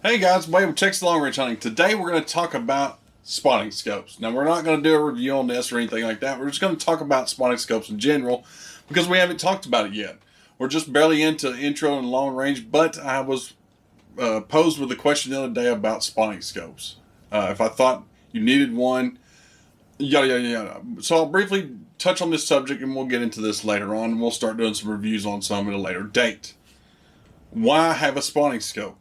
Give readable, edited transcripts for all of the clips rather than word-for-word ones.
Hey guys, Wade with Texas Long Range Hunting. Today we're going to talk about spotting scopes. Now we're not going to do a review on this or anything like that. We're just going to talk about spotting scopes in general because we haven't talked about it yet. We're just barely into intro and long range, but I was posed with a question the other day about spotting scopes. If I thought you needed one, yada yada yada. So I'll briefly touch on this subject and we'll get into this later on. And we'll start doing some reviews on some at a later date. Why have a spotting scope?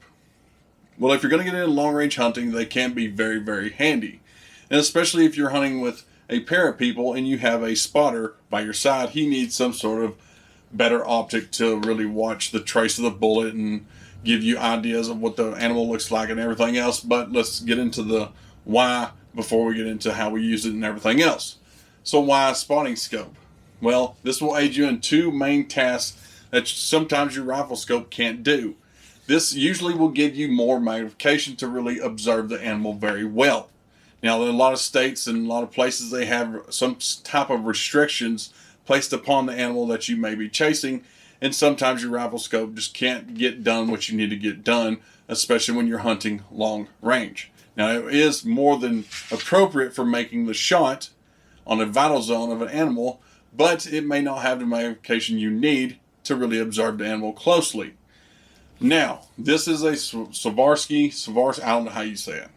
Well, if you're going to get into long range hunting, they can be very, very handy. And especially if you're hunting with a pair of people and you have a spotter by your side, he needs some sort of better optic to really watch the trace of the bullet and give you ideas of what the animal looks like and everything else. But let's get into the why before we get into how we use it and everything else. So why a spotting scope? Well, this will aid you in two main tasks that sometimes your rifle scope can't do. This usually will give you more magnification to really observe the animal very well. Now, in a lot of states and a lot of places, they have some type of restrictions placed upon the animal that you may be chasing, and sometimes your rifle scope just can't get done what you need to get done, especially when you're hunting long range. Now, it is more than appropriate for making the shot on a vital zone of an animal, but it may not have the magnification you need to really observe the animal closely. Now, this is a Swarovski, I don't know how you say it,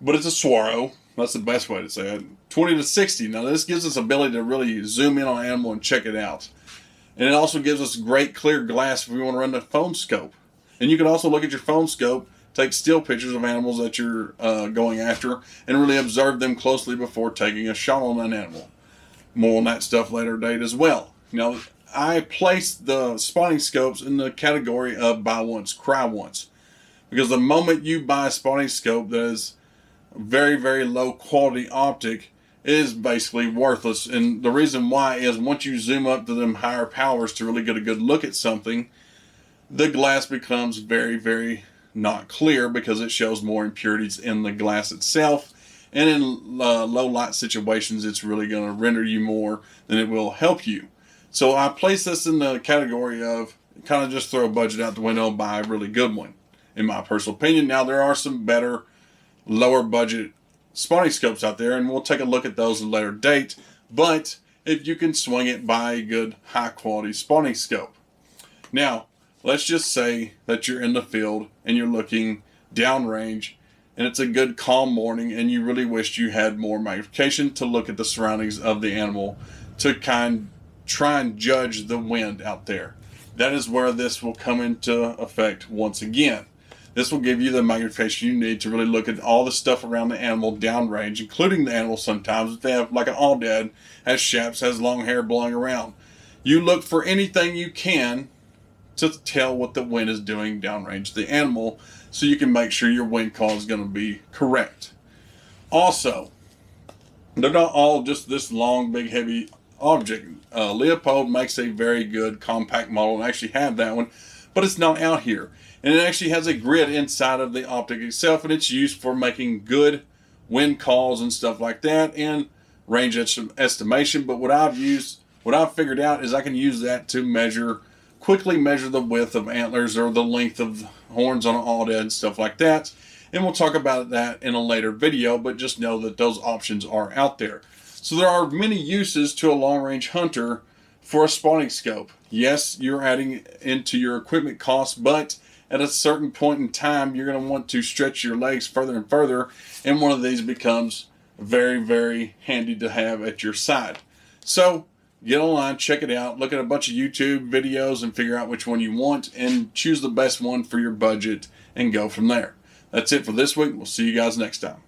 but it's a Swaro. That's the best way to say it. 20 to 60. Now, this gives us ability to really zoom in on an animal and check it out. And it also gives us great clear glass if we want to run the phone scope. And you can also look at your phone scope, take still pictures of animals that you're going after, and really observe them closely before taking a shot on an animal. More on that stuff later date as well. Now, I placed the spotting scopes in the category of buy once, cry once. Because the moment you buy a spotting scope that is very, very low quality optic, it is basically worthless. And the reason why is once you zoom up to them higher powers to really get a good look at something, the glass becomes very, very not clear because it shows more impurities in the glass itself. And in low light situations, it's really going to render you more than it will help you. So I place this in the category of kind of just throw a budget out the window and buy a really good one, in my personal opinion. Now, there are some better, lower budget spotting scopes out there, and we'll take a look at those at a later date. But if you can swing it, buy a good, high quality spotting scope. Now, let's just say that you're in the field and you're looking downrange, and it's a good, calm morning, and you really wished you had more magnification to look at the surroundings of the animal to try and judge the wind out there. That is where this will come into effect once again. This will give you the magnification you need to really look at all the stuff around the animal downrange, including the animal sometimes. If they have like an aoudad, has chaps, has long hair blowing around. You look for anything you can to tell what the wind is doing downrange the animal so you can make sure your wind call is going to be correct. Also, they're not all just this long, big, heavy object. Leupold makes a very good compact model, and I actually have that one, but it's not out here. And it actually has a grid inside of the optic itself, and it's used for making good wind calls and stuff like that and range estimation. But what I've figured out is I can use that to quickly measure the width of antlers or the length of horns on an aoudad and stuff like that. And we'll talk about that in a later video, but just know that those options are out there. So there are many uses to a long-range hunter for a spotting scope. Yes, you're adding into your equipment costs, but at a certain point in time, you're going to want to stretch your legs further and further, and one of these becomes very, very handy to have at your side. So get online, check it out, look at a bunch of YouTube videos and figure out which one you want and choose the best one for your budget and go from there. That's it for this week. We'll see you guys next time.